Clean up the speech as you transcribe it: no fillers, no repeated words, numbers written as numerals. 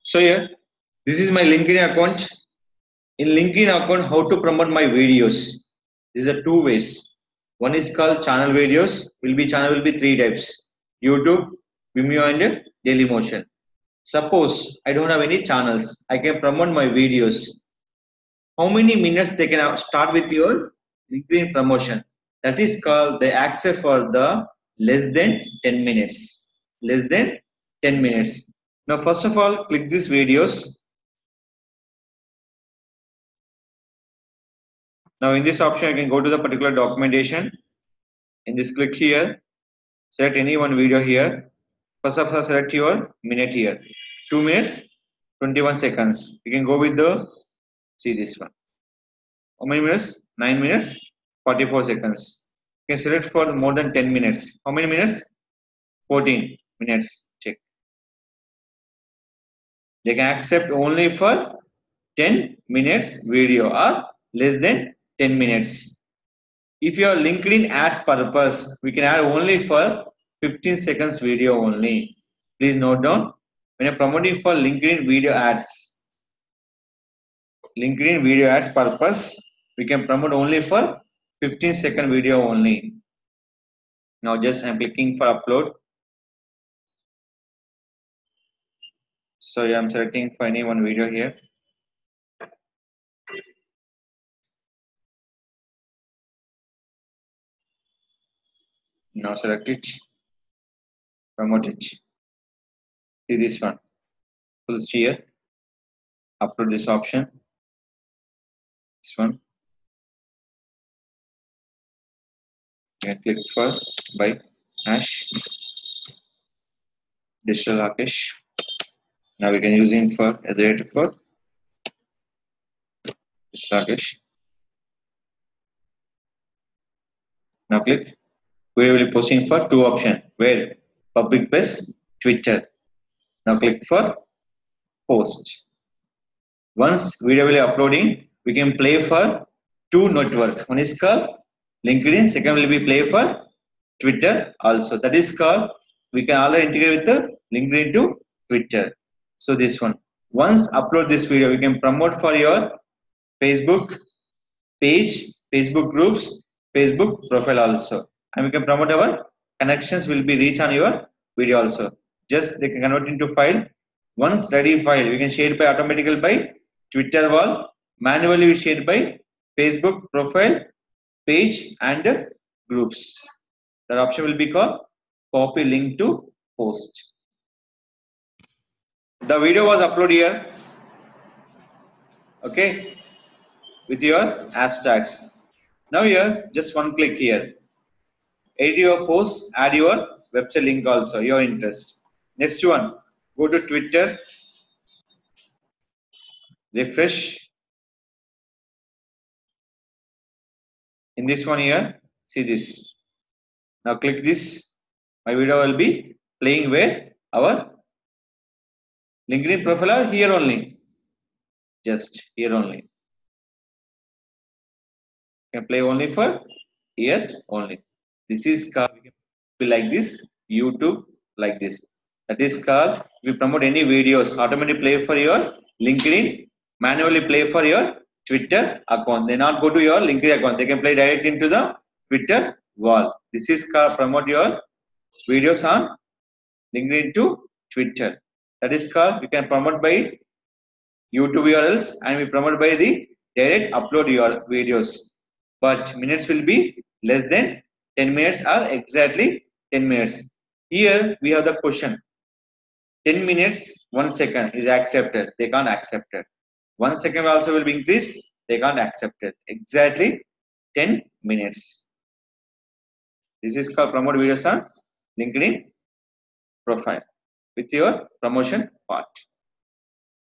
So here, this is my LinkedIn account. In LinkedIn account, how to promote my videos? These are two ways. One is called channel videos. Channel will be three types: YouTube, Vimeo, and Dailymotion. Suppose I don't have any channels, I can promote my videos. How many minutes they can start with your LinkedIn promotion? That is called the accept for the less than 10 minutes. Less than 10 minutes. Now, first of all, click these videos. Now, in this option, you can go to the particular documentation. In this, click here, select any one video here. First of all, select your minute here. 2 minutes, 21 seconds. You can go with the, see this one. How many minutes? 9 minutes, 44 seconds. You can select for more than 10 minutes. How many minutes? 14 minutes. Check. They can accept only for 10 minutes video or less than 10 minutes. If your LinkedIn ads purpose, we can add only for 15 seconds video only. Please note down, when you're promoting for LinkedIn video ads purpose, we can promote only for 15-second video only. Now just I'm clicking for upload. So I'm selecting for any one video here. Now select it, promote it. See this one, full here. Upload this option. This one. You can click for by hash digital Rakesh. Now we can use him for as a rate for this Rakesh. Now click. We will be posting for two options. Where? Public plus Twitter. Now click for post. Once video will be uploading, we can play for two networks. One is called LinkedIn. Second will be play for Twitter also. That is called, we can already integrate with the LinkedIn to Twitter. So this one. Once upload this video, we can promote for your Facebook page, Facebook groups, Facebook profile also. And we can promote our connections will be reach on your video also. Just they can convert into file. Once ready file, we can share it by automatically by Twitter wall. Manually we share by Facebook profile, page and groups. That option will be called copy link to post. The video was uploaded here. Okay, with your hashtags. Now here, just one click here. Edit your post, add your website link also, your interest. Next one, go to Twitter, refresh. In this one here, see this. Now click this. My video will be playing where? Our LinkedIn profile are here only. Just here only. You can play only for here only. This is called like this, YouTube like this. That is called, we promote any videos, automatically play for your LinkedIn, manually play for your Twitter account. They not go to your LinkedIn account. They can play direct into the Twitter wall. This is called promote your videos on LinkedIn to Twitter. That is called, we can promote by YouTube URLs and we promote by the direct upload your videos. But minutes will be less than 10 minutes or exactly 10 minutes. Here we have the question. 10 minutes, 1 second is accepted. They can't accept it. 1 second also will be increased. They can't accept it. Exactly 10 minutes. This is called promote videos on LinkedIn profile with your promotion part.